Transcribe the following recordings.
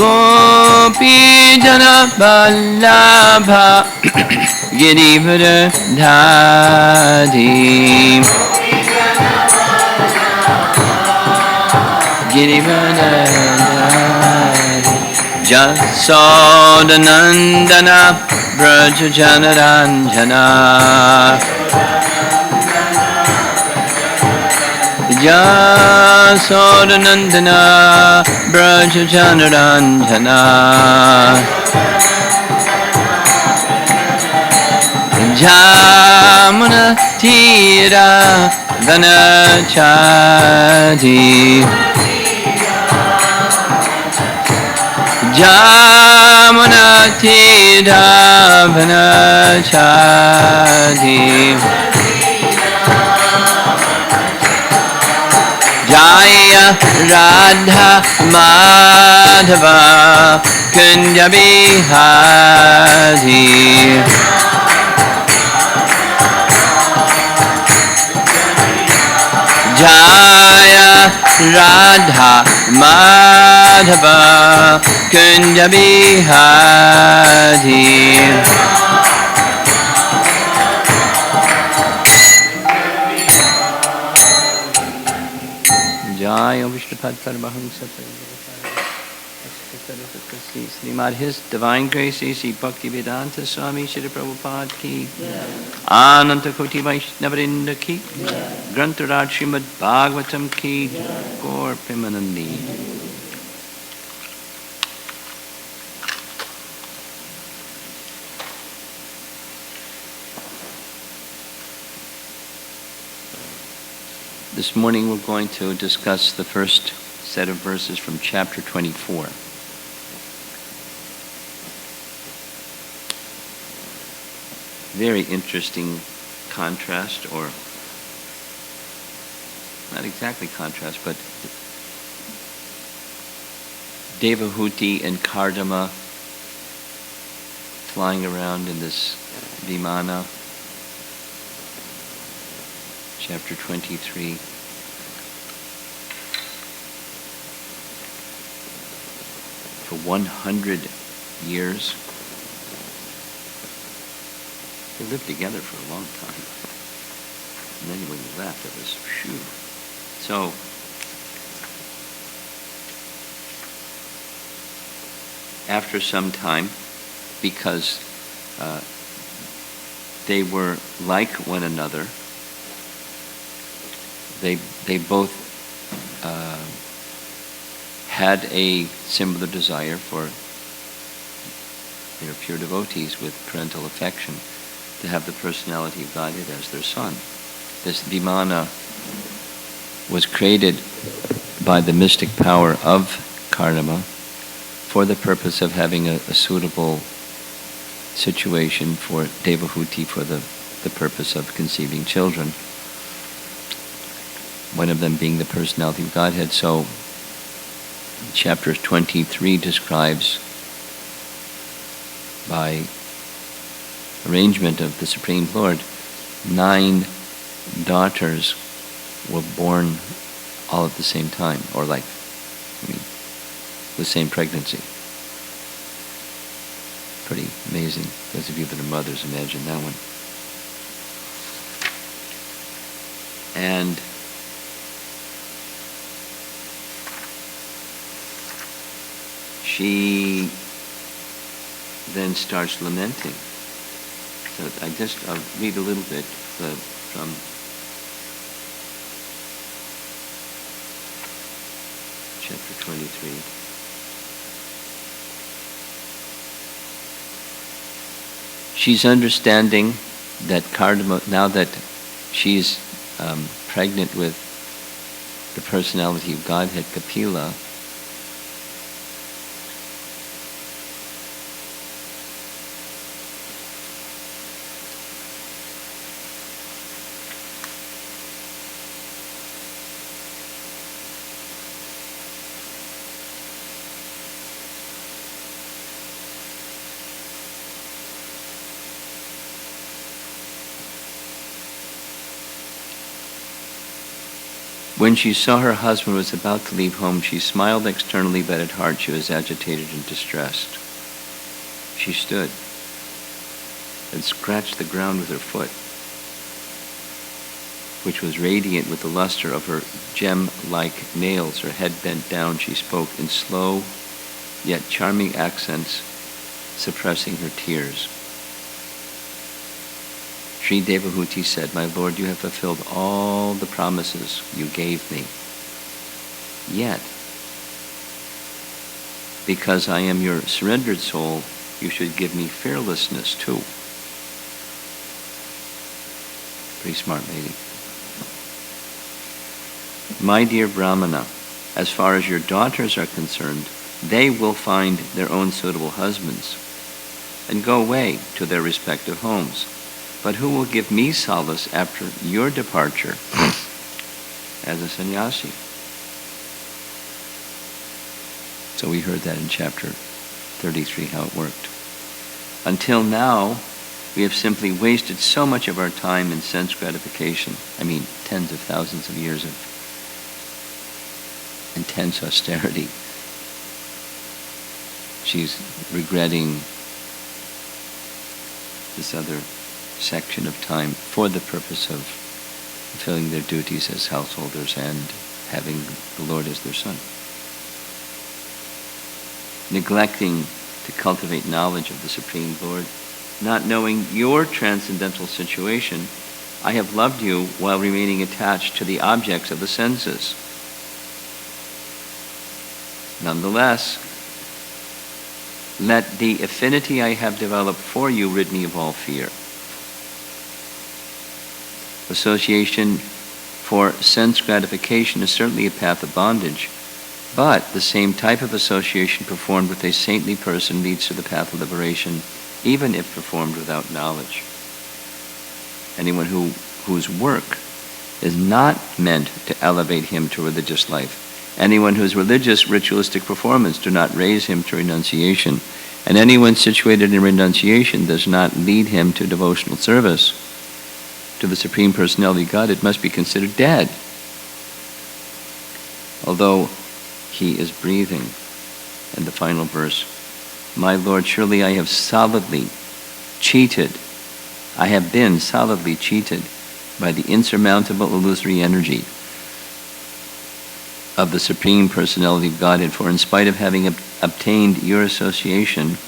Gopi Jana Vallabha Girivara Dhari Girivara Dhari Jasodanandana Braja Janaranjana Jasodanandana Braja Janaranjana Jamuna Tira Vanachadi Jamuna Tira Vanachadi Jaya Radha Madhava Kunja Bihari Jaya Radha Madhava Kunja Bihari Jaya Vishnupad Paramahamsa Srimad His Divine Grace A.C. Bhaktivedanta Swami Shri Prabhupada Ki Ananta Koti Vaishnavarinda Ki Grantaraj Srimad Bhagavatam Ki Gaur Premanandi. This morning we're going to discuss the first set of verses from chapter 24. Very interesting contrast, or not exactly contrast, but Devahuti and Kardama flying around in this vimana. Chapter 23. For 100 years. They lived together for a long time. And then when he left, it was phew. So, after some time, because they were like one another, they both had a similar desire for their pure devotees with parental affection to have the personality of Godhead as their son. This vimana was created by the mystic power of Kardama for the purpose of having a suitable situation for Devahuti for the purpose of conceiving children. One of them being the personality of Godhead. So chapter 23 describes, by arrangement of the Supreme Lord, 9 daughters were born all at the same time, or the same pregnancy. Pretty amazing. Those of you that are mothers, imagine that one. And she then starts lamenting. So I'll read a little bit from chapter 23. She's understanding that Kardama, now that she's pregnant with the personality of Godhead, Kapila, When she saw her husband was about to leave home, she smiled externally, but at heart she was agitated and distressed. She stood and scratched the ground with her foot, which was radiant with the luster of her gem-like nails. Her head bent down, she spoke in slow yet charming accents, suppressing her tears. Sri Devahuti said, "My Lord, you have fulfilled all the promises you gave me. Yet, because I am your surrendered soul, you should give me fearlessness too." Pretty smart lady. "My dear Brahmana, as far as your daughters are concerned, they will find their own suitable husbands and go away to their respective homes. But who will give me solace after your departure as a sannyasi?" So we heard that in chapter 33, how it worked. Until now, we have simply wasted so much of our time in sense gratification. I mean, tens of thousands of years of intense austerity. She's regretting this other section of time for the purpose of fulfilling their duties as householders and having the Lord as their son. Neglecting to cultivate knowledge of the Supreme Lord, not knowing your transcendental situation, I have loved you while remaining attached to the objects of the senses. Nonetheless, let the affinity I have developed for you rid me of all fear. Association for sense gratification is certainly a path of bondage, but the same type of association performed with a saintly person leads to the path of liberation, even if performed without knowledge. Anyone whose work is not meant to elevate him to religious life, anyone whose religious ritualistic performance do not raise him to renunciation, and anyone situated in renunciation does not lead him to devotional service to the Supreme Personality of Godhead, must be considered dead, although he is breathing. And the final verse, "My Lord, surely I have been solidly cheated by the insurmountable illusory energy of the Supreme Personality of Godhead, for in spite of having obtained your association,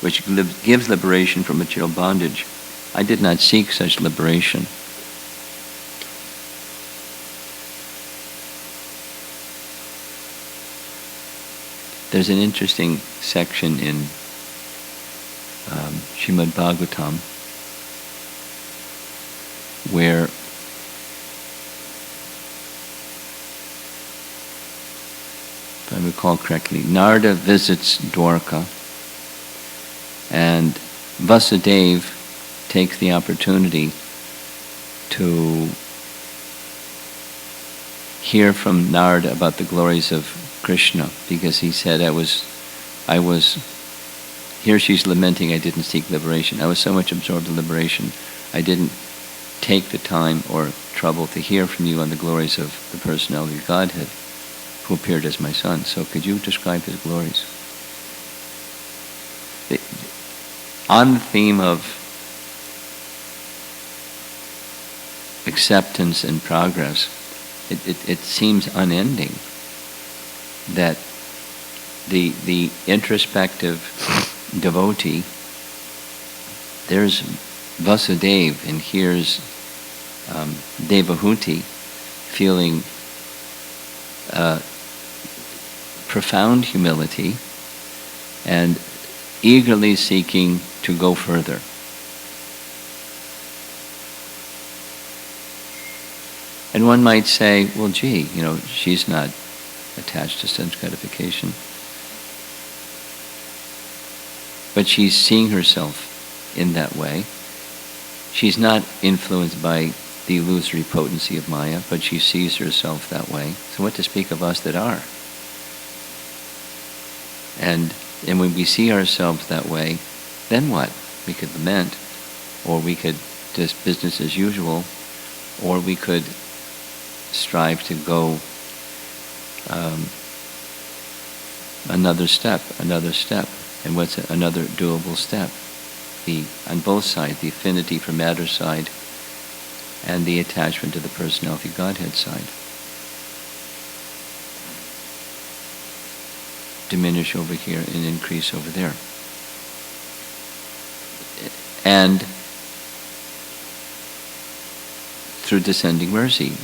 which gives liberation from material bondage, I did not seek such liberation." There's an interesting section in Srimad Bhagavatam where if I recall correctly, Narada visits Dwarka, and Vasudeva takes the opportunity to hear from Narada about the glories of Krishna, because he said, here she's lamenting, I didn't seek liberation. I was so much absorbed in liberation, I didn't take the time or trouble to hear from you on the glories of the Personality of Godhead, who appeared as my son. So could you describe his glories? On the theme of acceptance and progress, it seems unending that the introspective devotee, there's Vasudeva, and here's Devahuti feeling profound humility and eagerly seeking to go further. And one might say, well, gee, she's not attached to sense gratification, but she's seeing herself in that way. She's not influenced by the illusory potency of Maya, but she sees herself that way. So what to speak of us that are? And when we see ourselves that way, then what? We could lament, or we could just business as usual, or we could strive to go another step. And what's another doable step? On both sides, the affinity for matter side and the attachment to the personality Godhead side. Diminish over here and increase over there. And through descending mercy,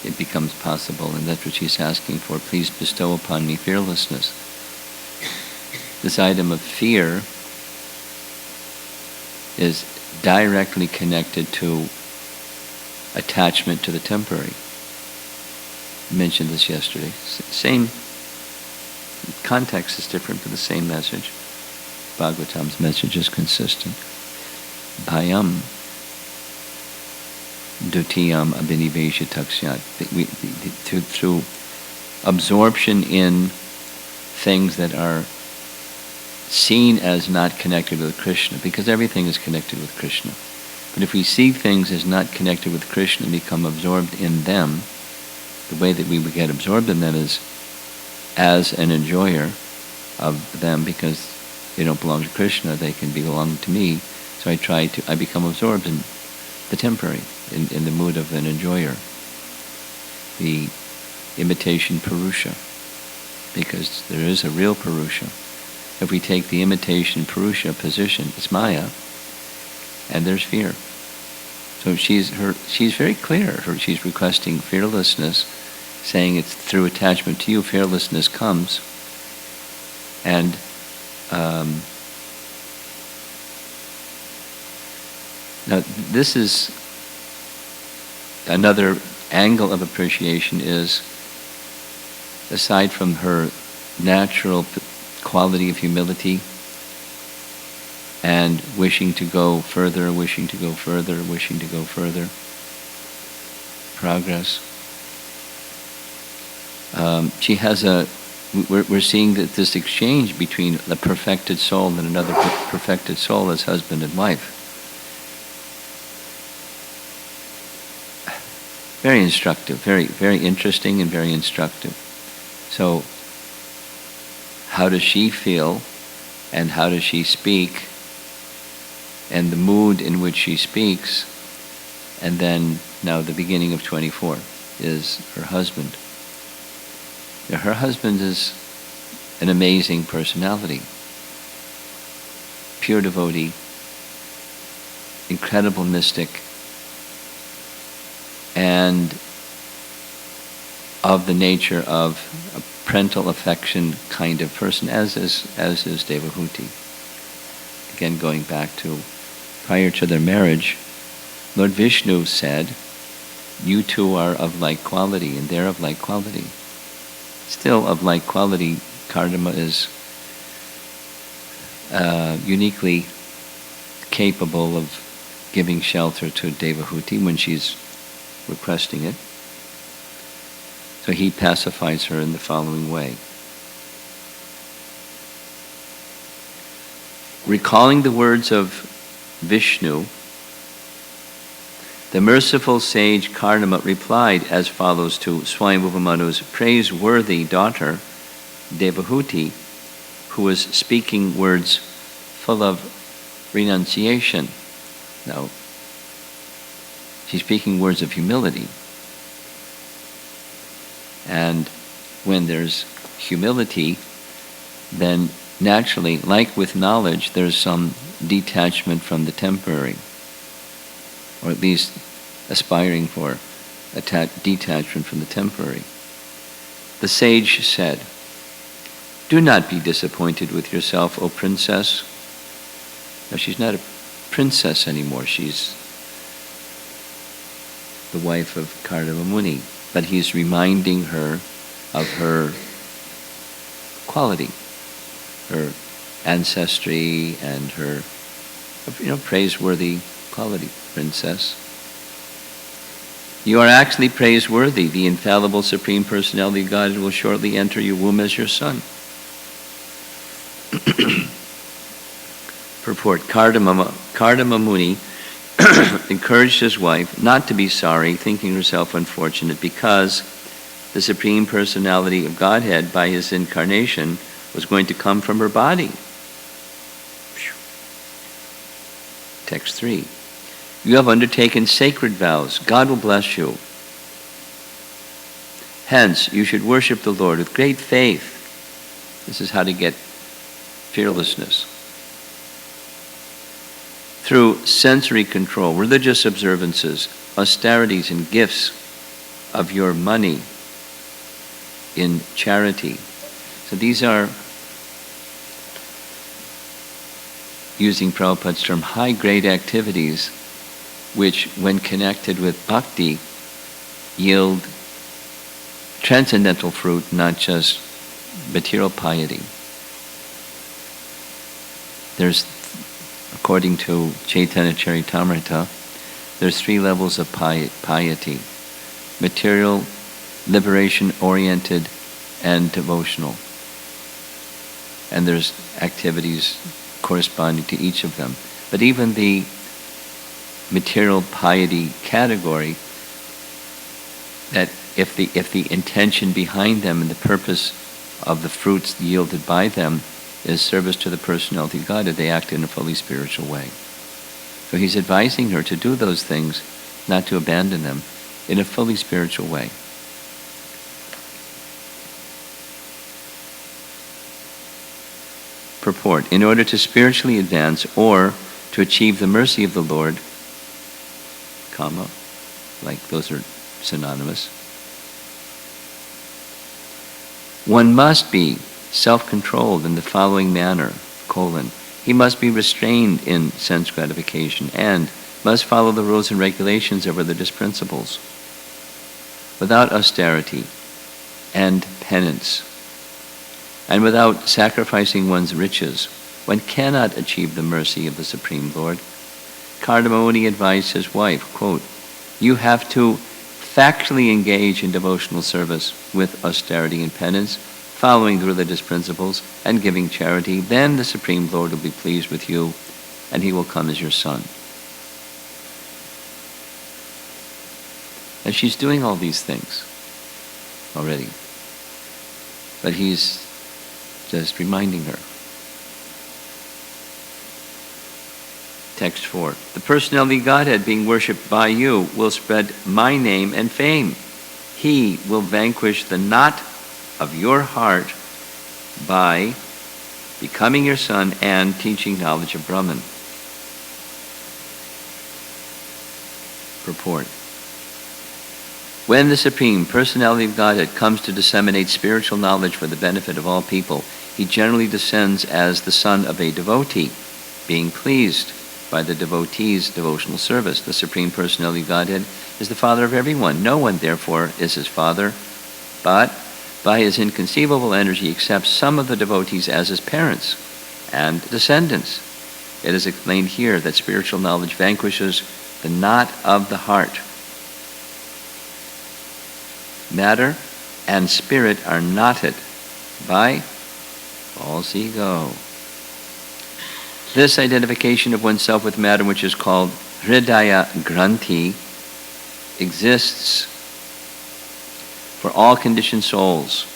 it becomes possible, and that's what she's asking for. Please bestow upon me fearlessness. This item of fear is directly connected to attachment to the temporary. I mentioned this yesterday. Same context is different, but the same message. Bhagavatam's message is consistent. Bhayam dutiyam abhinivesha taksyat. Through absorption in things that are seen as not connected with Krishna, because everything is connected with Krishna. But if we see things as not connected with Krishna and become absorbed in them, the way that we would get absorbed in them is as an enjoyer of them, because they don't belong to Krishna, they can belong to me. So I become absorbed in the temporary, in the mood of an enjoyer. The imitation Purusha, because there is a real Purusha. If we take the imitation Purusha position, it's Maya, and there's fear. So she's very clear. She's requesting fearlessness, saying it's through attachment to you, fearlessness comes. And now this is another angle of appreciation, is aside from her natural quality of humility and wishing to go further, progress. She has we're seeing that this exchange between a perfected soul and another perfected soul as husband and wife. Very instructive, very, very interesting and very instructive. So, how does she feel and how does she speak, and the mood in which she speaks, and then now the beginning of 24 is her husband. Now, her husband is an amazing personality, pure devotee, incredible mystic, and of the nature of a parental affection kind of person, as is Devahuti. Again, going back to prior to their marriage, Lord Vishnu said, you two are of like quality, and they're of like quality. Still of like quality, Kardama is uniquely capable of giving shelter to Devahuti when she's requesting it. So he pacifies her in the following way. Recalling the words of Vishnu, the merciful sage Kardama replied as follows to Swayambhuva praiseworthy daughter, Devahuti, who was speaking words full of renunciation. Now, she's speaking words of humility. And when there's humility, then naturally, like with knowledge, there's some detachment from the temporary, or at least aspiring for detachment from the temporary. The sage said, do not be disappointed with yourself, O princess. Now, she's not a princess anymore. She's the wife of Kardama Muni. But he's reminding her of her quality, her ancestry, and her, praiseworthy quality, princess. You are actually praiseworthy. The infallible Supreme Personality of God will shortly enter your womb as your son. Purport: Kardama Muni encouraged his wife not to be sorry, thinking herself unfortunate, because the Supreme Personality of Godhead, by his incarnation, was going to come from her body. Text 3. You have undertaken sacred vows. God will bless you. Hence, you should worship the Lord with great faith. This is how to get fearlessness. Through sensory control, religious observances, austerities, and gifts of your money in charity. So these are, using Prabhupada's term, high-grade activities which, when connected with bhakti, yield transcendental fruit, not just material piety. There's, according to Chaitanya Charitamrita, there's 3 levels of piety: material, liberation-oriented, and devotional. And there's activities corresponding to each of them. But even the material piety category, that if the intention behind them and the purpose of the fruits yielded by them is service to the personality of God, they act in a fully spiritual way. So he's advising her to do those things, not to abandon them, in a fully spiritual way. Purport: in order to spiritually advance or to achieve the mercy of the Lord, comma, like those are synonymous, one must be self-controlled in the following manner, colon, he must be restrained in sense gratification and must follow the rules and regulations of religious principles. Without austerity and penance, and without sacrificing one's riches, one cannot achieve the mercy of the Supreme Lord. Kardama advised his wife, quote, you have to factually engage in devotional service with austerity and penance, following the religious principles and giving charity. Then the Supreme Lord will be pleased with you and he will come as your son. And she's doing all these things already. But he's just reminding her. Text 4. The personality of Godhead being worshipped by you will spread my name and fame. He will vanquish the knot of your heart by becoming your son and teaching knowledge of Brahman. Purport. When the Supreme Personality of Godhead comes to disseminate spiritual knowledge for the benefit of all people, he generally descends as the son of a devotee, being pleased by the devotee's devotional service. The Supreme Personality of Godhead is the father of everyone. No one, therefore, is his father, but by his inconceivable energy accepts some of the devotees as his parents and descendants. It is explained here that spiritual knowledge vanquishes the knot of the heart. Matter and spirit are knotted by false ego. This identification of oneself with matter, which is called Hridaya Granthi, exists for all conditioned souls.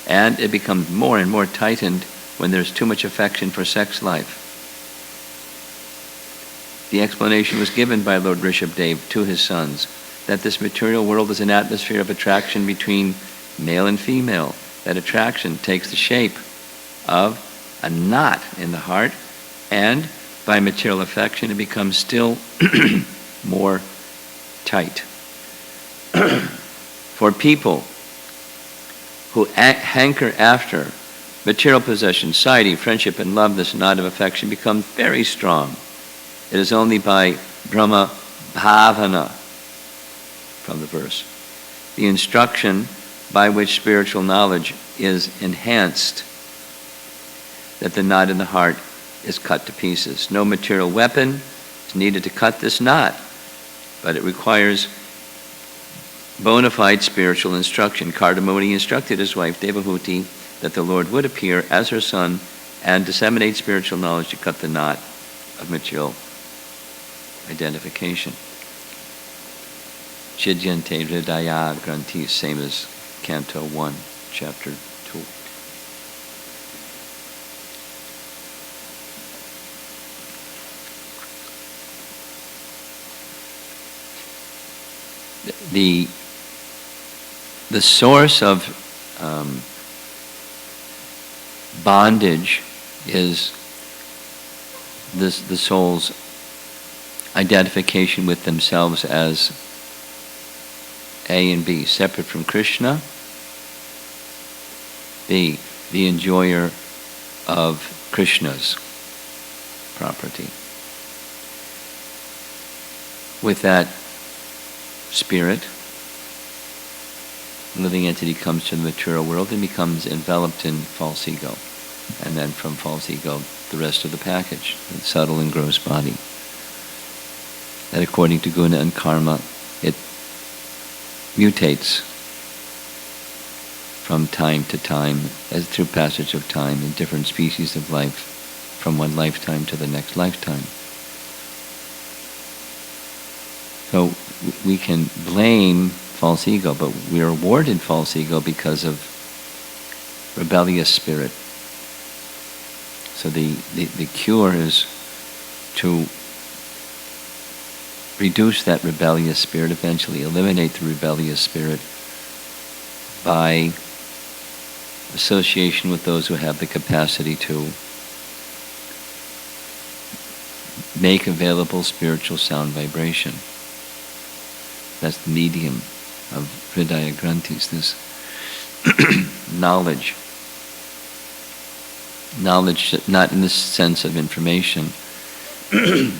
And it becomes more and more tightened when there's too much affection for sex life. The explanation was given by Lord Rishabdev to his sons that this material world is an atmosphere of attraction between male and female. That attraction takes the shape of a knot in the heart, and by material affection it becomes still more tight. For people who hanker after material possession, society, friendship, and love, this knot of affection becomes very strong. It is only by Brahma Bhavana, from the verse, the instruction by which spiritual knowledge is enhanced, that the knot in the heart is cut to pieces. No material weapon is needed to cut this knot, but it requires bona fide spiritual instruction. Kardama instructed his wife Devahuti that the Lord would appear as her son and disseminate spiritual knowledge to cut the knot of material identification. Chidyante hridaya granthi, same as Canto 1, Chapter 2. The source of bondage is the soul's identification with themselves as A and B, separate from Krishna. B, the enjoyer of Krishna's property. With that spirit, living entity comes to the material world and becomes enveloped in false ego. And then from false ego, the rest of the package, the subtle and gross body. That according to guna and karma, it mutates from time to time, as through passage of time in different species of life, from one lifetime to the next lifetime. So we can blame false ego, but we are awarded false ego because of rebellious spirit. So the cure is to reduce that rebellious spirit, eventually eliminate the rebellious spirit by association with those who have the capacity to make available spiritual sound vibration. That's the medium of Hridaya Granthis, this knowledge. Knowledge not in the sense of information,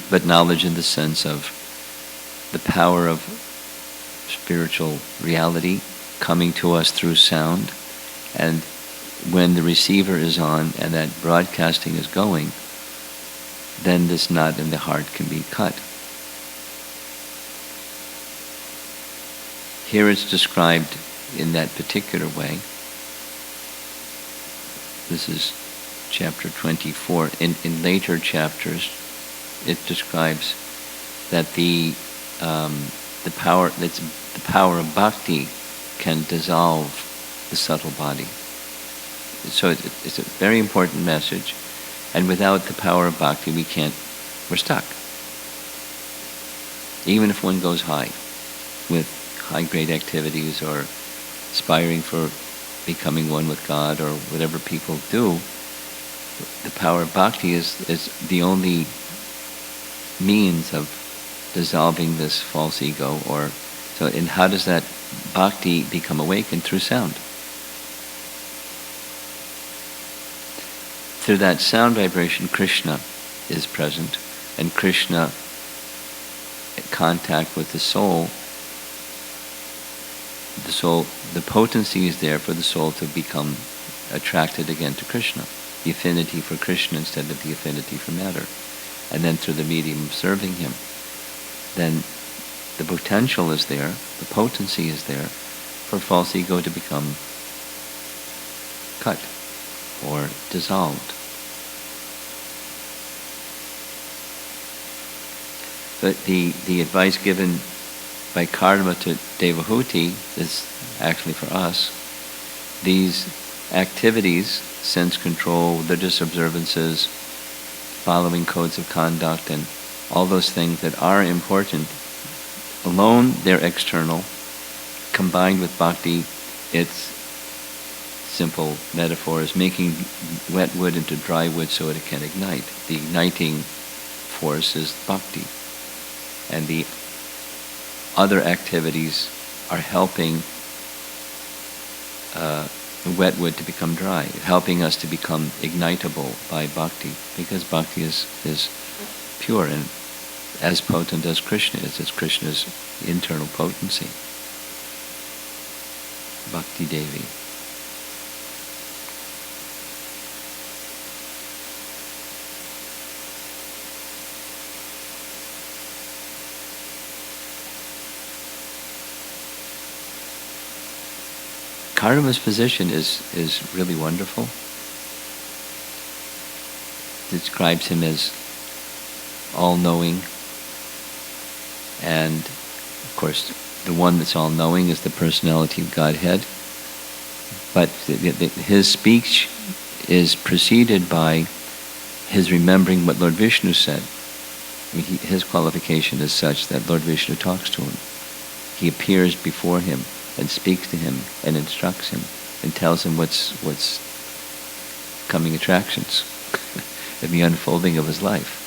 but knowledge in the sense of the power of spiritual reality coming to us through sound. And when the receiver is on and that broadcasting is going, then this knot in the heart can be cut. Here it's described in that particular way. This is chapter 24. In later chapters, it describes that the power of bhakti can dissolve the subtle body. So it's a very important message. And without the power of bhakti, we're stuck. Even if one goes high with high-grade activities or aspiring for becoming one with God or whatever people do, the power of bhakti is the only means of dissolving this false ego. And how does that bhakti become awakened? Through sound. Through that sound vibration, Krishna is present, and Krishna, in contact with the soul, the potency is there for the soul to become attracted again to Krishna, the affinity for Krishna instead of the affinity for matter. And then through the medium of serving him, then the potential is there, the potency is there for false ego to become cut or dissolved. But the advice given by Kardama to Devahuti is actually for us. These activities, sense control, religious observances, following codes of conduct, and all those things that are important, alone they're external. Combined with bhakti, its simple metaphor is making wet wood into dry wood so it can ignite. The igniting force is bhakti. And the other activities are helping wet wood to become dry, helping us to become ignitable by bhakti, because bhakti is pure and as potent as Krishna is. It's Krishna's internal potency. Bhakti Devi. Kardama's position is really wonderful. It describes him as all-knowing, And, of course, the one that's all-knowing is the personality of Godhead. But his speech is preceded by his remembering what Lord Vishnu said. I mean, his qualification is such that Lord Vishnu talks to him. He appears before him and speaks to him and instructs him and tells him what's coming attractions in the unfolding of his life.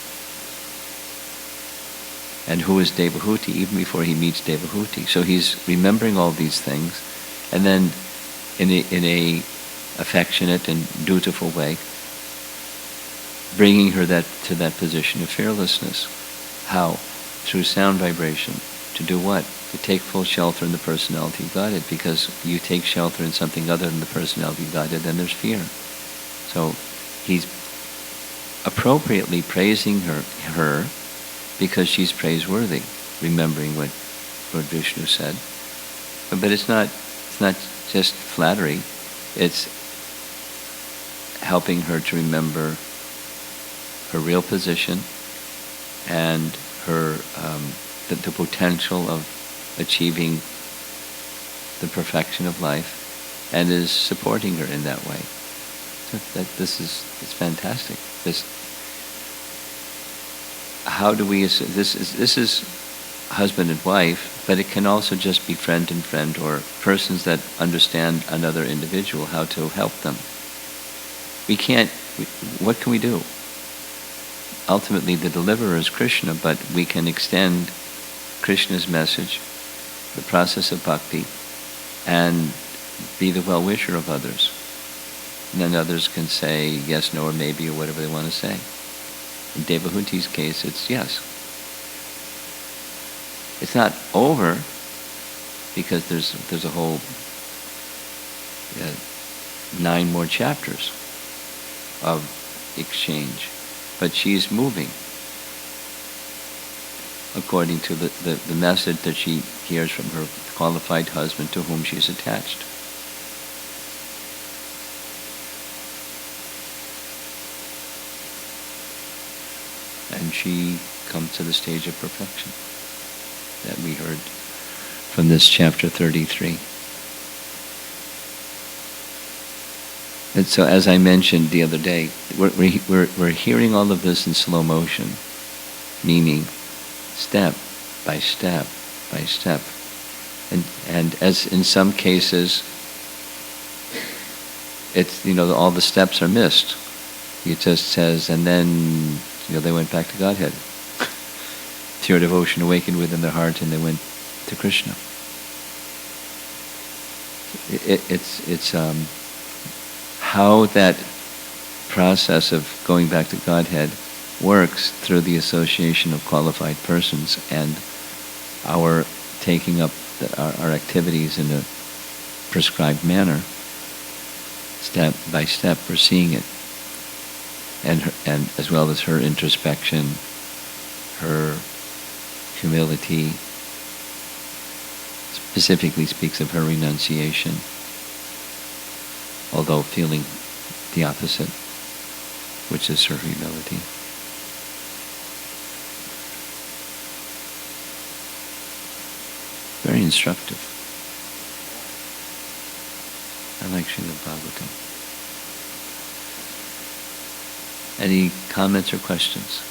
And who is Devahuti even before he meets Devahuti. So he's remembering all these things, and then in a affectionate and dutiful way, bringing her to that position of fearlessness. How? Through sound vibration. To do what? To take full shelter in the personality of Godhead, because you take shelter in something other than the personality of Godhead, then there's fear. So he's appropriately praising her because she's praiseworthy, remembering what Lord Vishnu said. But it's not just flattery, it's helping her to remember her real position and her the potential of achieving the perfection of life, and is supporting her in that way. So it's fantastic. How do we? This is husband and wife, but it can also just be friend and friend, or persons that understand another individual, how to help them. What can we do? Ultimately, the deliverer is Krishna, but we can extend Krishna's message, the process of bhakti, and be the well-wisher of others. And then others can say yes, no, or maybe, or whatever they want to say. In Devahuti's case, it's yes. It's not over, because there's a whole 9 more chapters of exchange. But she's moving according to the message that she hears from her qualified husband to whom she's attached. And she comes to the stage of perfection that we heard from this chapter 33. And so, as I mentioned the other day, we're hearing all of this in slow motion, meaning step by step by step. And as in some cases, it's, all the steps are missed. It just says, and then, they went back to Godhead. Pure devotion awakened within their heart, and they went to Krishna. It's how that process of going back to Godhead works through the association of qualified persons and our taking up our activities in a prescribed manner, step by step, we're seeing it. And as well as her introspection, her humility, specifically speaks of her renunciation, although feeling the opposite, which is her humility. Very instructive. I like Srimad Bhagavatam. Any comments or questions?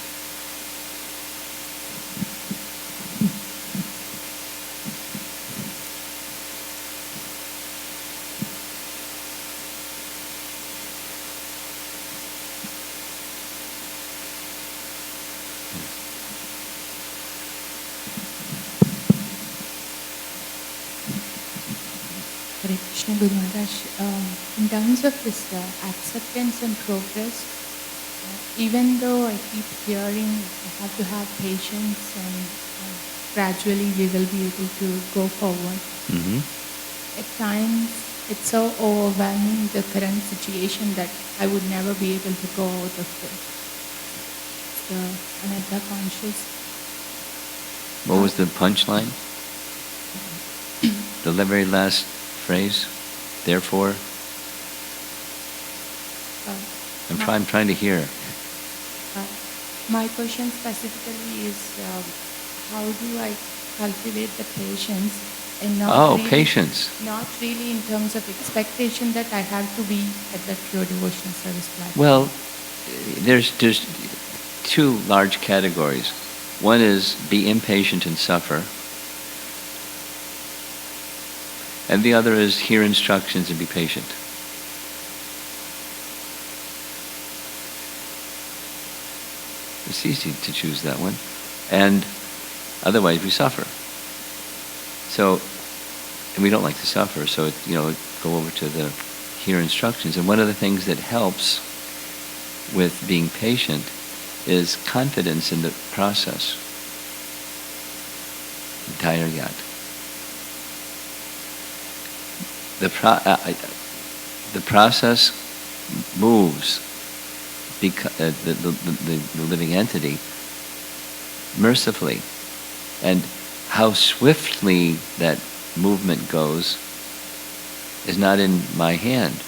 Hare Krishna, Guru Maharaj. In terms of this acceptance and progress, even though I keep hearing I have to have patience and gradually we will be able to go forward, at times it's so overwhelming, the current situation, that I would never be able to go out of it. It's the Anatta conscious. What was the punchline? The very last phrase, therefore? I'm trying to hear. My question specifically is, how do I cultivate the patience and Patience. not really in terms of expectation that I have to be at that pure devotional service platform. Well, there's two large categories. One is be impatient and suffer, and the other is hear instructions and be patient. It's easy to choose that one, and otherwise we suffer. So, and we don't like to suffer, so go over to the hear instructions. And one of the things that helps with being patient is confidence in the process. Dhairyat. The process moves the living entity mercifully, and how swiftly that movement goes is not in my hand,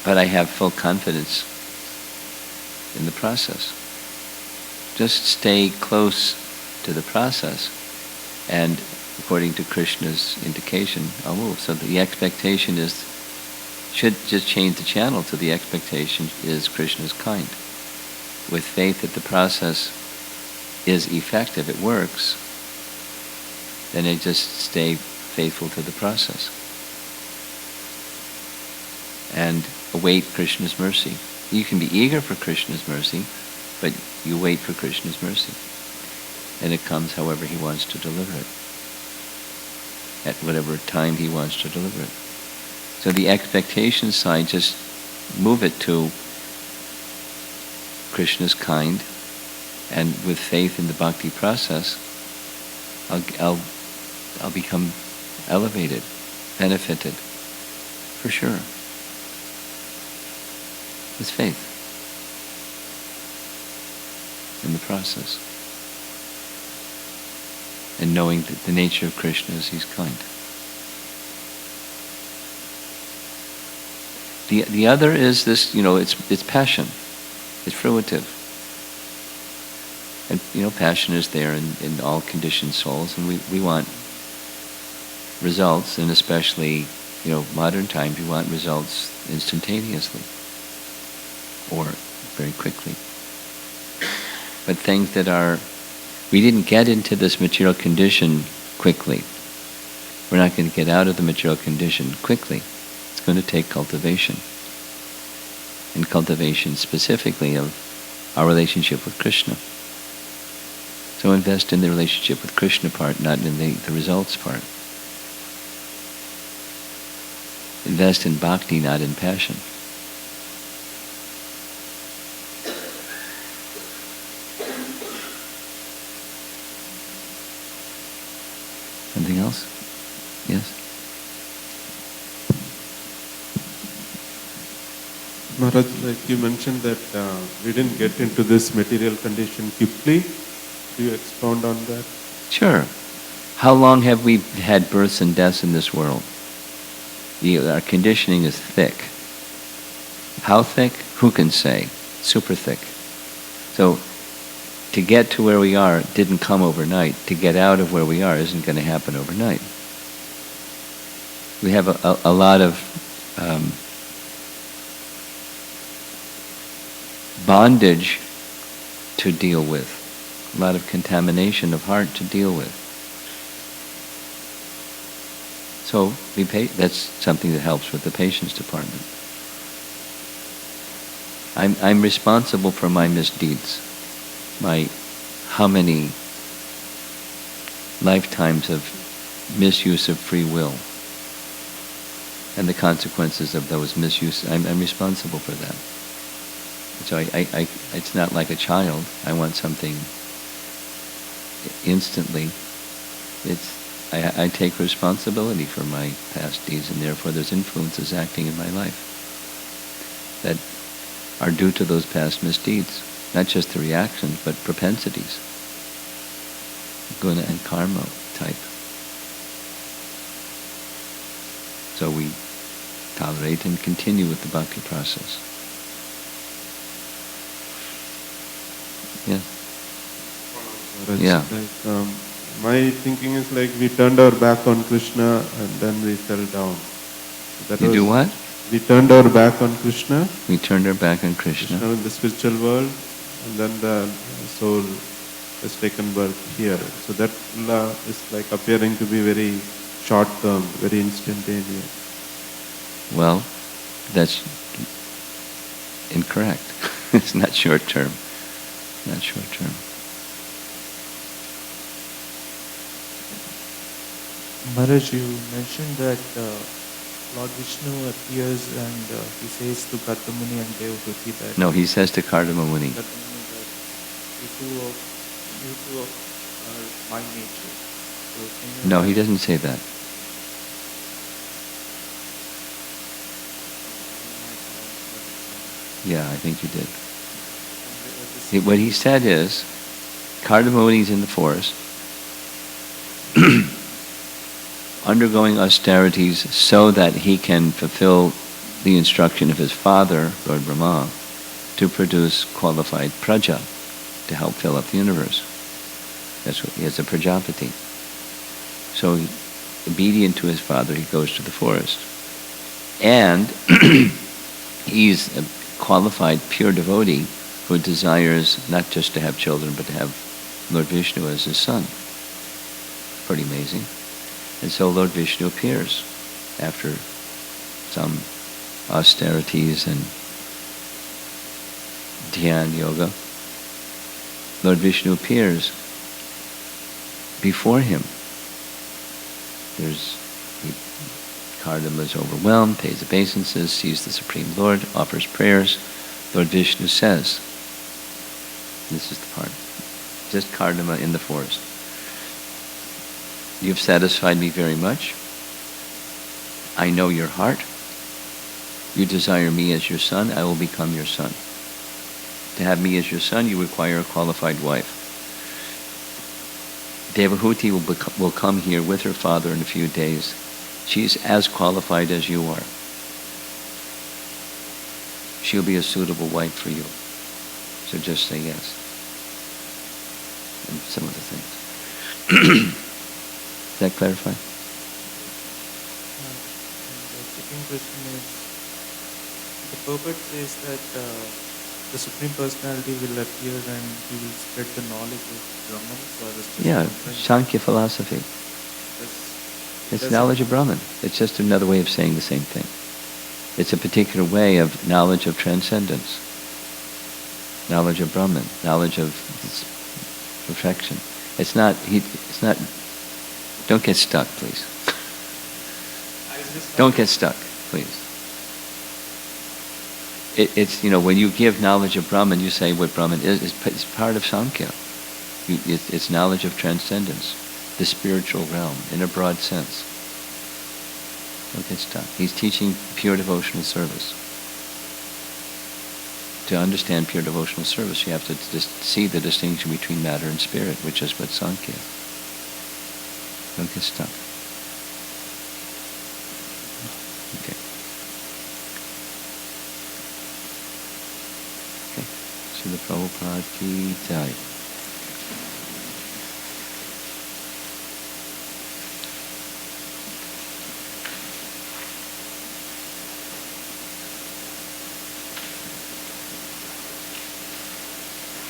but I have full confidence in the process. Just stay close to the process, and according to Krishna's indication, I'll move. So the expectation should just change the channel to the expectation is Krishna's kind. With faith that the process is effective, it works, then I just stay faithful to the process and await Krishna's mercy. You can be eager for Krishna's mercy, but you wait for Krishna's mercy. And it comes however he wants to deliver it, at whatever time he wants to deliver it. So the expectation side, just move it to Krishna's kind, and with faith in the bhakti process, I'll become elevated, benefited, for sure. With faith in the process. And knowing that the nature of Krishna is he's kind. The other is this, it's passion. It's fruitive. And, passion is there in all conditioned souls, and we want results, and especially, modern times, we want results instantaneously or very quickly. But things that we didn't get into this material condition quickly. We're not going to get out of the material condition quickly. It's going to take cultivation. And cultivation specifically of our relationship with Krishna. So invest in the relationship with Krishna part, not in the results part. Invest in bhakti, not in passion. Something else? Yes? Maharaj, like you mentioned that we didn't get into this material condition quickly. Do you expound on that? Sure. How long have we had births and deaths in this world? Our conditioning is thick. How thick? Who can say? Super thick. So, to get to where we are didn't come overnight. To get out of where we are isn't going to happen overnight. We have a lot of bondage to deal with, a lot of contamination of heart to deal with. So that's something that helps with the patience department. I'm responsible for my misdeeds, how many lifetimes of misuse of free will, and the consequences of those misuse. I'm responsible for that. So it's not like a child. I want something instantly. I take responsibility for my past deeds, and therefore there's influences acting in my life that are due to those past misdeeds. Not just the reactions, but propensities. Guna and karma type. So we tolerate and continue with the bhakti process. Yeah. Maharaj. Yeah. Like, my thinking is like we turned our back on Krishna and then we fell down. That You was, do what? we turned our back on Krishna, We turned our back on Krishna. Krishna in the spiritual world, and then the soul has taken birth here. So that is like appearing to be very short term, very instantaneous. Well, that's incorrect. It's not short term. Not short term. Maharaj, you mentioned that Lord Vishnu appears and he says to Kardama and Devahuti that No, he says to Kardama Muni. Kardama that you two are my nature. So can you No, he doesn't say that. Yeah, I think you did. What he said is, Kardama Muni's in the forest, undergoing austerities so that he can fulfill the instruction of his father, Lord Brahma, to produce qualified praja to help fill up the universe. That's what he has, a prajapati. So, obedient to his father, he goes to the forest. And he's a qualified pure devotee who desires not just to have children, but to have Lord Vishnu as his son. Pretty amazing. And so Lord Vishnu appears after some austerities and dhyan yoga. Lord Vishnu appears before him. Kardama is overwhelmed, pays obeisances, sees the Supreme Lord, offers prayers. Lord Vishnu says, this is the part, just Kardama in the forest. You've satisfied me very much. I know your heart. You desire me as your son, I will become your son. To have me as your son, you require a qualified wife. Devahuti will come here with her father in a few days. She's as qualified as you are. She'll be a suitable wife for you. So just say yes. And some other things. Does that clarify? And the second question is, the purport says that the Supreme Personality will appear and he will spread the knowledge of Brahman. So Yeah, Sankhya philosophy. It's knowledge of Brahman. It's just another way of saying the same thing. It's a particular way of knowledge of transcendence. Knowledge of Brahman. Knowledge of perfection. It's not, don't get stuck, please. Don't get stuck, please. It's, when you give knowledge of Brahman, you say what Brahman is, it's part of Sankhya. It's knowledge of transcendence, the spiritual realm, in a broad sense. Don't get stuck. He's teaching pure devotional service. To understand pure devotional service, you have to just see the distinction between matter and spirit, which is what Sankhya is. Don't get stuck. Okay. Okay. Srila Prabhupada ki jai.